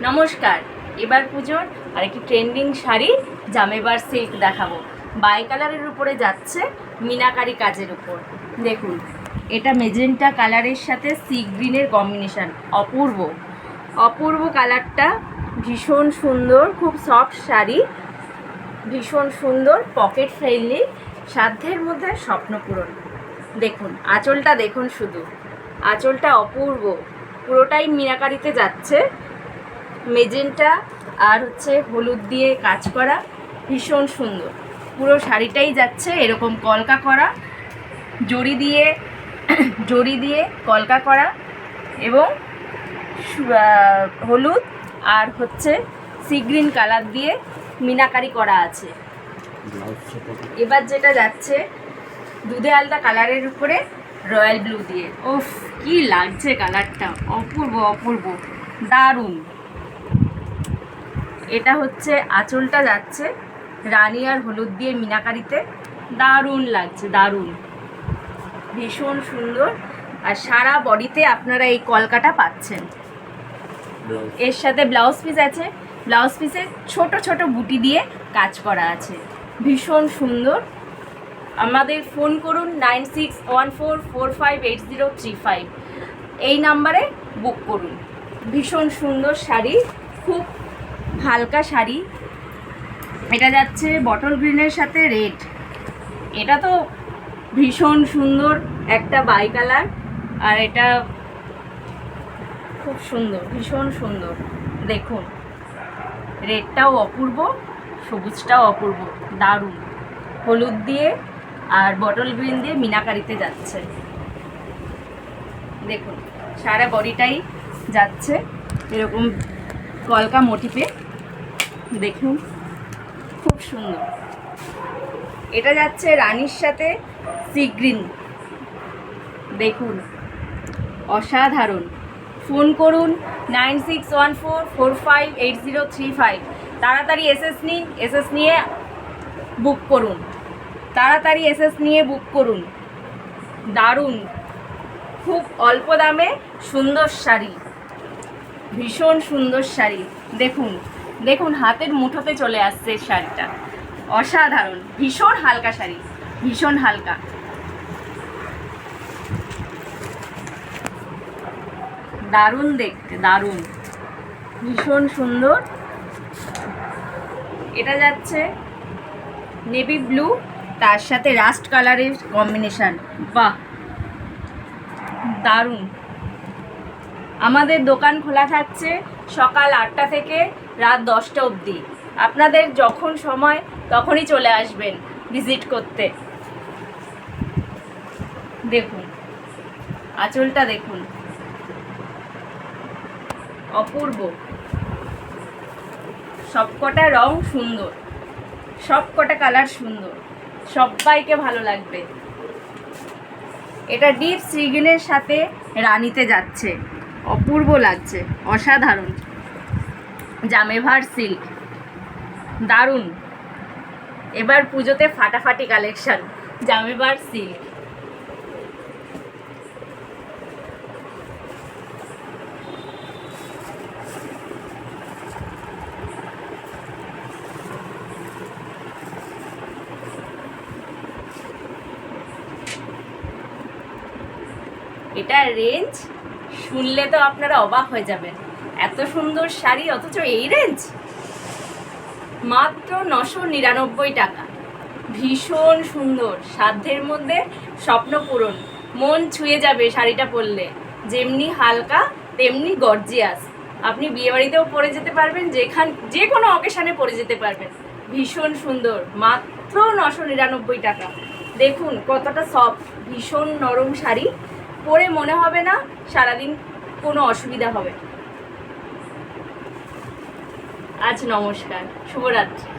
নমস্কার। এবার পুজোর আরেকটি ট্রেন্ডিং শাড়ি জামেবার সিল্ক দেখাবো। বাই কালারের উপরে যাচ্ছে মিনাকারি কাজের উপর। দেখুন, এটা মেজেন্টা কালারের সাথে সি গ্রিনের কম্বিনেশান। অপূর্ব অপূর্ব কালারটা, ভীষণ সুন্দর, খুব সফট শাড়ি, ভীষণ সুন্দর, পকেট ফ্রেন্ডলি, সাধ্যের মধ্যে স্বপ্ন পূরণ। দেখুন আঁচলটা, দেখুন শুধু আঁচলটা অপূর্ব, পুরোটাই মিনাকারিতে যাচ্ছে, মেজেন্টা আর হলুদ দিয়ে কাজ করা, ভীষণ সুন্দর। পুরো শাড়িটাই যাচ্ছে এরকম কলকা করা, জড়ি দিয়ে কলকা করা, এবং হলুদ আর সি গ্রিন কালার দিয়ে মিনাকারি করা আছে। এবার যেটা যাচ্ছে দুধে আলতা কালারের উপরে রয়্যাল ব্লু দিয়ে। ওফ, কি লাগছে কালারটা, অপূর্ব অপূর্ব, দারুণ। এটা আঁচলটা যাচ্ছে রানী আর হলুদ দিয়ে মিনাকারিতে, দারুণ লাগছে, দারুণ, ভীষণ সুন্দর। আর সারা বডিতে আপনারা এই কলকাটা পাচ্ছেন। এর সাথে ব্লাউজ পিস আছে, ব্লাউজ পিসে ছোট ছোট বুটি দিয়ে কাজ করা আছে, ভীষণ সুন্দর। আমাদের ফোন করুন 9614458035, এই নাম্বারে বুক করুন। ভীষণ সুন্দর শাড়ি, খুব হালকা শাড়ি। এটা যাচ্ছে বটল গ্রিনের সাথে রেড, এটা তো ভীষণ সুন্দর একটা বাই কালার, আর এটা খুব সুন্দর, ভীষণ সুন্দর। দেখুন রেডটাও অপূর্ব, সবুজটাও অপূর্ব, দারুণ। হলুদ দিয়ে আর বটল গ্রিন দিয়ে মিনাকারিতে যাচ্ছে। দেখুন সারা বডিটাই যাচ্ছে এরকম কলকা মোটিফে, দেখুন খুব সুন্দর। এটা যাচ্ছে রানীর সাথে সি গ্রিন, দেখুন অসাধারণ। ফোন করুন 9614458035, তাড়াতাড়ি এসএস নিন, এসএস নিয়ে বুক করুন, তাড়াতাড়ি এসএস নিয়ে বুক করুন। দারুণ, খুব অল্প দামে সুন্দর শাড়ি, ভীষণ সুন্দর শাড়ি। দেখুন দেখুন হাতের মুঠোতে চলে আসছে শাড়িটা, অসাধারণ, ভীষণ হালকা শাড়ি, ভীষণ হালকা, দারুণ দেখতে, দারুণ, ভীষণ সুন্দর। এটা যাচ্ছে নেভি ব্লু, তার সাথে রাস্ট কালারের কম্বিনেশান, বাহ দারুণ। আমাদের দোকান খোলা থাকছে সকাল 8টা থেকে রাত 10টা অবধি। আপনাদের যখন সময় তখনই চলে আসবেন ভিজিট করতে। দেখুন আঁচলটা, দেখুন অপূর্ব, সবকটা রং সুন্দর, সবকটা কালার সুন্দর, সবাইকে ভালো লাগবে। এটা ডিপ সি গ্রিনের সাথে রানীতে যাচ্ছে, অপূর্ব লাগছে, অসাধারণ। জামেভার সিল্ক, দারুণ। এবার পুজোতে ফাটাফাটি কালেকশন, জামেভার সিল্ক। এটা রেঞ্জ শুনলে তো আপনারা অবাক হয়ে যাবেন, এত সুন্দর শাড়ি অথচ এই রেঞ্জ, মাত্র 999 টাকা। ভীষণ সুন্দর, সাধ্যের মধ্যে স্বপ্ন পূরণ, মন ছুঁয়ে যাবে শাড়িটা পরলে, যেমনি হালকা তেমনি গর্জিয়াস। আপনি বিয়েবাড়িতেও পরে যেতে পারবেন, যে কোনো অকেশানে পরে যেতে পারবেন, ভীষণ সুন্দর, মাত্র 999 টাকা। দেখুন কতটা সফট, ভীষণ নরম শাড়ি, পরে মনে হবে না সারাদিন কোনো অসুবিধা হবে। আজ নমস্কার, শুভরাত্রি।